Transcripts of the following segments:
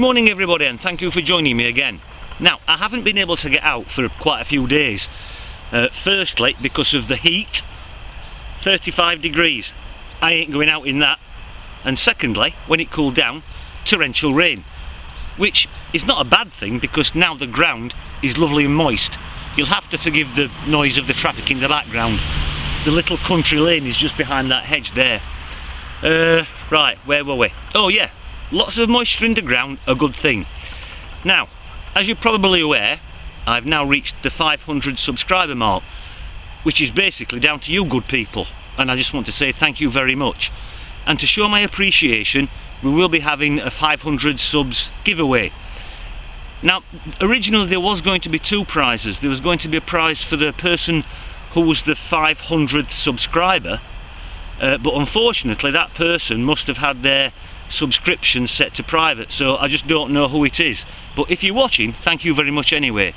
morning everybody, and thank you for joining me again. Now, I haven't been able to get out for quite a few days. Firstly, because of the heat, 35 degrees. I ain't going out in that. And secondly, when it cooled down, torrential rain. Which is not a bad thing, because now the ground is lovely and moist. You'll have to forgive the noise of the traffic in the background. The little country lane is just behind that hedge there. Right, where were we? Oh yeah, lots of moisture in the ground, a good thing. Now, as you're probably aware, I've now reached the 500 subscriber mark, which is basically down to you good people, and I just want to say thank you very much. And to show my appreciation, we will be having a 500 subs giveaway. Now, originally there was going to be two prizes. There was going to be a prize for the person who was the 500th subscriber, but unfortunately that person must have had their subscription set to private, so I just don't know who it is. But if you're watching, thank you very much anyway.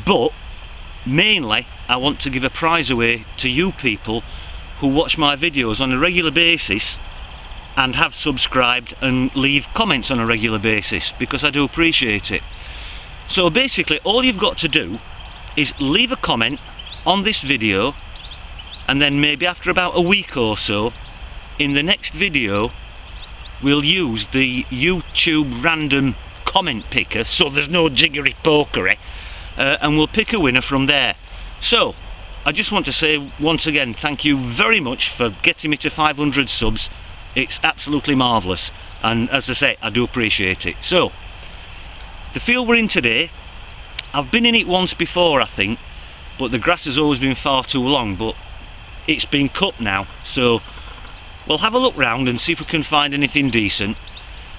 But mainly I want to give a prize away to you people who watch my videos on a regular basis and have subscribed and leave comments on a regular basis, because I do appreciate it. So basically all you've got to do is leave a comment on this video, and then maybe after about a week or so, in the next video we'll use the YouTube random comment picker, so there's no jiggery pokery, and we'll pick a winner from there. So I just want to say once again thank you very much for getting me to 500 subs. It's absolutely marvellous, and as I say, I do appreciate it. So the field we're in today, I've been in it once before I think, but the grass has always been far too long, but it's been cut now, so we'll have a look round and see if we can find anything decent.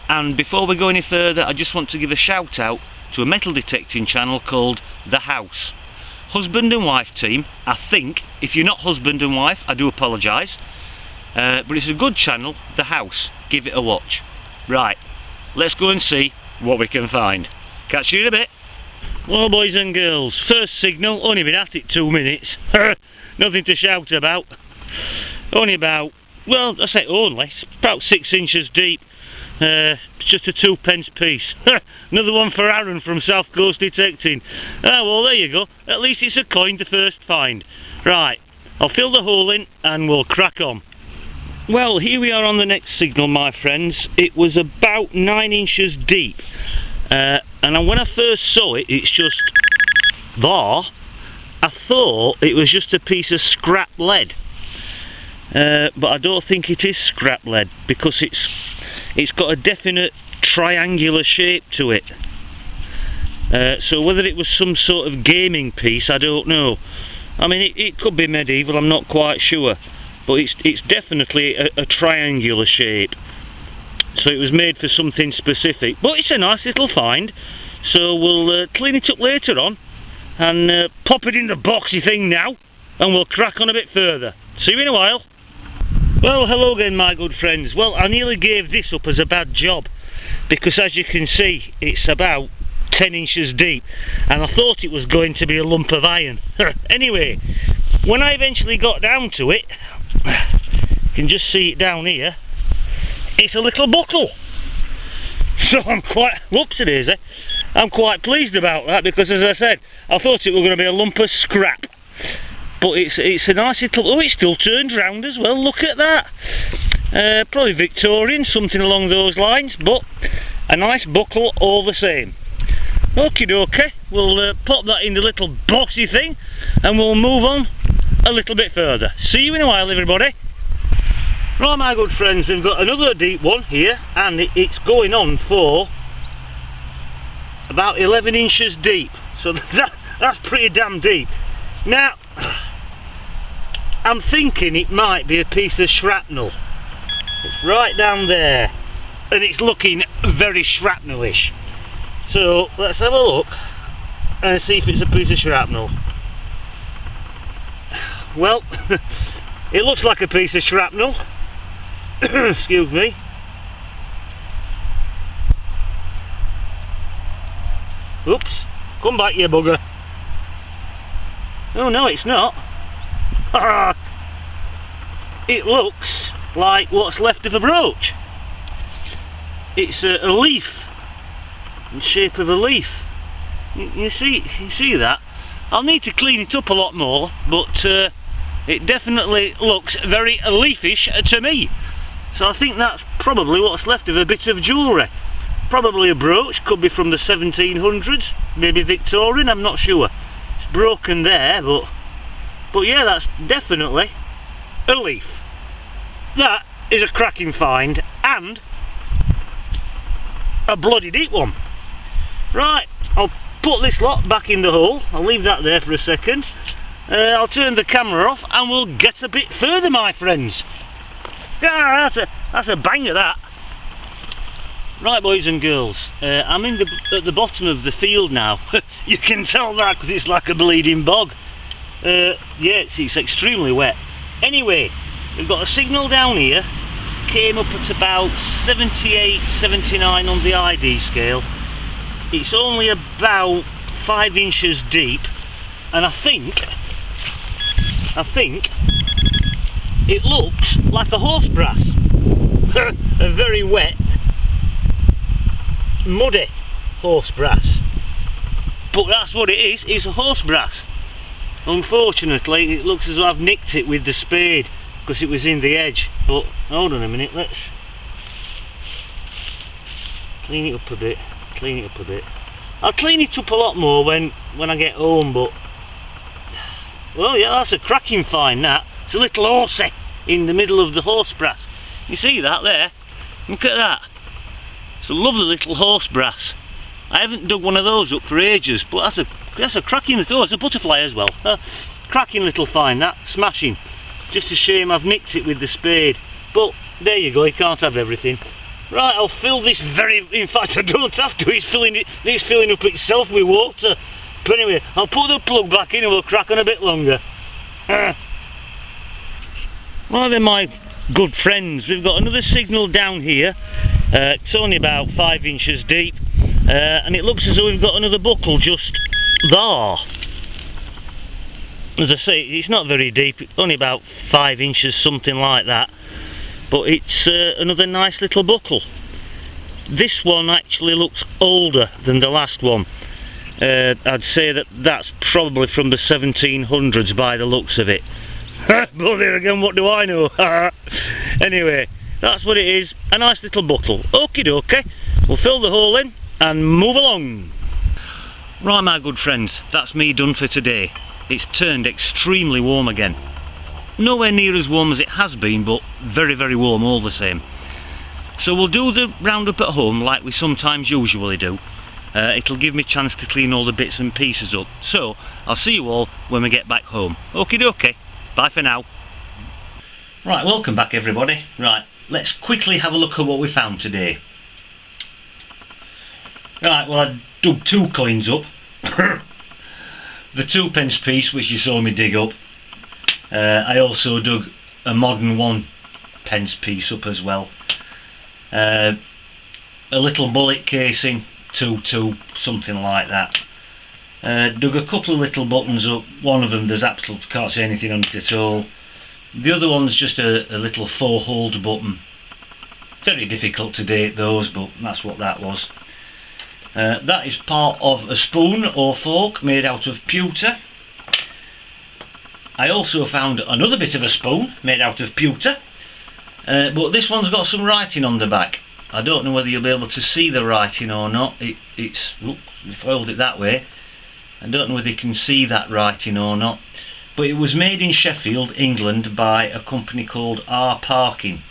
And before we go any further, I just want to give a shout out to a metal detecting channel called The House. Husband and wife team, I think. If you're not husband and wife, I do apologise. But it's a good channel, The House. Give it a watch. Right, let's go and see what we can find. Catch you in a bit. Well, boys and girls, first signal, only been at it 2 minutes. Nothing to shout about. Only about, well, I say only, it's about 6 inches deep. It's just a 2p piece. Another one for Aaron from South Coast Detecting. Ah, well, there you go. At least it's a coin to first find. Right, I'll fill the hole in and we'll crack on. Well, here we are on the next signal, my friends. It was about 9 inches deep. And when I first saw it, it's just there. I thought it was just a piece of scrap lead. But I don't think it is scrap lead, because it's got a definite triangular shape to it. So whether it was some sort of gaming piece, I don't know. I mean, it could be medieval, I'm not quite sure, but it's definitely a triangular shape. So it was made for something specific, but it's a nice little find. So we'll clean it up later on and pop it in the boxy thing now, and we'll crack on a bit further. See you in a while. Well, hello again my good friends. Well, I nearly gave this up as a bad job, because as you can see it's about 10 inches deep, and I thought it was going to be a lump of iron. Anyway, when I eventually got down to it, you can just see it down here, it's a little buckle. So I'm quite, whoopsie daisy, I'm quite pleased about that, because as I said, I thought it was going to be a lump of scrap. But it's a nice little, oh, it still turns round as well, look at that. Probably Victorian, something along those lines, but a nice buckle all the same. Okie dokie, we'll pop that in the little boxy thing and we'll move on a little bit further. See you in a while everybody. Right my good friends, we've got another deep one here, and it's going on for about 11 inches deep, so that's pretty damn deep. Now, I'm thinking it might be a piece of shrapnel. It's right down there, and it's looking very shrapnelish. So let's have a look and see if it's a piece of shrapnel. Well, it looks like a piece of shrapnel. Excuse me. Oops, come back you bugger. Oh no, it's not. It looks like what's left of a brooch. it's a leaf, in the shape of a leaf. You see that? I'll need to clean it up a lot more, but it definitely looks very leafish to me. So I think that's probably what's left of a bit of jewellery. Probably a brooch, could be from the 1700s, maybe Victorian, I'm not sure. It's broken there, but yeah, that's definitely a leaf. That is a cracking find, and a bloody deep one. Right, I'll put this lot back in the hole. I'll leave that there for a second. I'll turn the camera off and we'll get a bit further, my friends. Yeah, that's a banger, that. Right, boys and girls, I'm at the bottom of the field now. You can tell that because it's like a bleeding bog. Yeah, it's extremely wet. Anyway, we've got a signal down here. Came up at about 78, 79 on the ID scale. It's only about 5 inches deep, and I think it looks like a horse brass. A very wet, muddy horse brass. But that's what it is, it's a horse brass. Unfortunately, it looks as though I've nicked it with the spade because it was in the edge. But hold on a minute, let's clean it up a bit. I'll clean it up a lot more when I get home, but well, yeah, that's a cracking find, that. It's a little horsey in the middle of the horse brass. You see that there? Look at that. It's a lovely little horse brass. I haven't dug one of those up for ages, but that's a cracking little. Oh, it's a butterfly as well. Cracking little find, that. Smashing. Just a shame I've nicked it with the spade. But there you go, you can't have everything. Right, I'll fill this in fact I don't have to, it's filling up itself with water. But anyway, I'll put the plug back in and we'll crack on a bit longer. Well then, my good friends, we've got another signal down here. It's only about 5 inches deep, and it looks as though we've got another buckle just there. As I say, it's not very deep, it's only about 5 inches, something like that. But it's another nice little buckle. This one actually looks older than the last one. I'd say that's probably from the 1700s by the looks of it. But there again, what do I know? Anyway, that's what it is, a nice little buckle. Okie dokie, we'll fill the hole in and move along. Right, my good friends, that's me done for today. It's turned extremely warm again. Nowhere near as warm as it has been, but very, very warm all the same. So we'll do the roundup at home like we sometimes usually do. It'll give me a chance to clean all the bits and pieces up. So I'll see you all when we get back home. Okie dokie, bye for now. Right, welcome back everybody. Right, let's quickly have a look at what we found today. Right, well, I dug 2 coins up. The 2p piece which you saw me dig up. I also dug a modern 1p piece up as well. A little bullet casing, 2, something like that. Dug a couple of little buttons up. One of them, there's absolutely can't see anything on it at all. The other one's just a little 4-holed button. Very difficult to date those, but that's what that was. That is part of a spoon or fork made out of pewter. I also found another bit of a spoon made out of pewter, but this one's got some writing on the back. I don't know whether you'll be able to see the writing or not. It's oops, if I hold it that way, I don't know whether you can see that writing or not, but it was made in Sheffield, England by a company called R Parking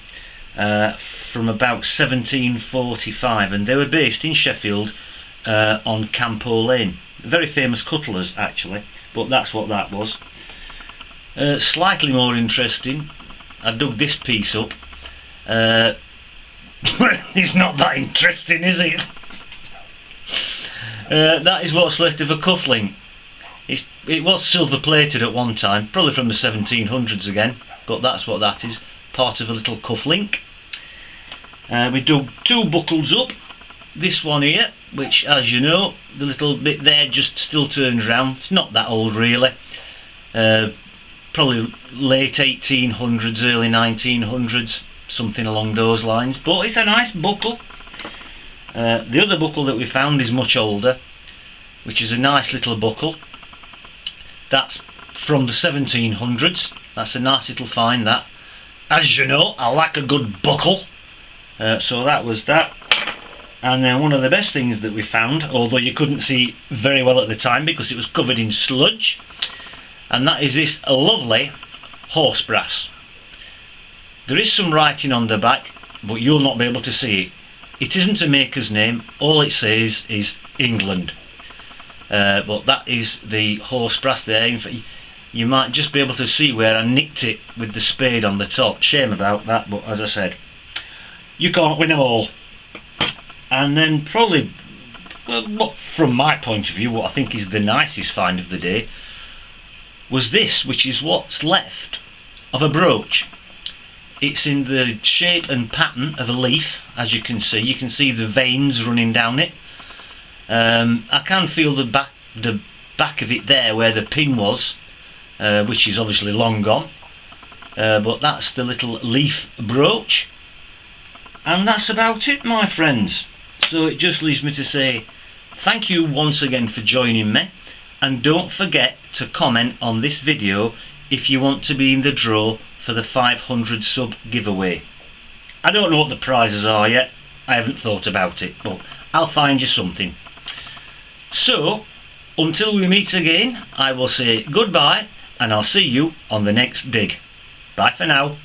from about 1745, and they were based in Sheffield on Campo Lane. Very famous cutlers actually, but that's what that was. Slightly more interesting, I dug this piece up. It's not that interesting, is it? That is what's left of a cufflink. It was silver plated at one time, probably from the 1700s again, but that's what that is, part of a little cufflink. We dug 2 buckles up. This one here, which, as you know, the little bit there just still turns round. It's not that old really. Probably late 1800s, early 1900s, something along those lines. But it's a nice buckle. The other buckle that we found is much older, which is a nice little buckle. That's from the 1700s. That's a nice little find, that. As you know, I like a good buckle. So that was that. And then one of the best things that we found, although you couldn't see very well at the time because it was covered in sludge, and that is this lovely horse brass. There is some writing on the back, but you'll not be able to see it. It isn't a maker's name, all it says is England. But that is the horse brass there. In fact, you might just be able to see where I nicked it with the spade on the top. Shame about that, but as I said, you can't win them all. And then probably, from my point of view, what I think is the nicest find of the day was this, which is what's left of a brooch. It's in the shape and pattern of a leaf, as you can see. You can see the veins running down it. I can feel the back of it there where the pin was, which is obviously long gone. But that's the little leaf brooch. And that's about it, my friends. So it just leaves me to say thank you once again for joining me, and don't forget to comment on this video if you want to be in the draw for the 500 sub giveaway. I don't know what the prizes are yet, I haven't thought about it, but I'll find you something. So until we meet again, I will say goodbye, and I'll see you on the next dig. Bye for now.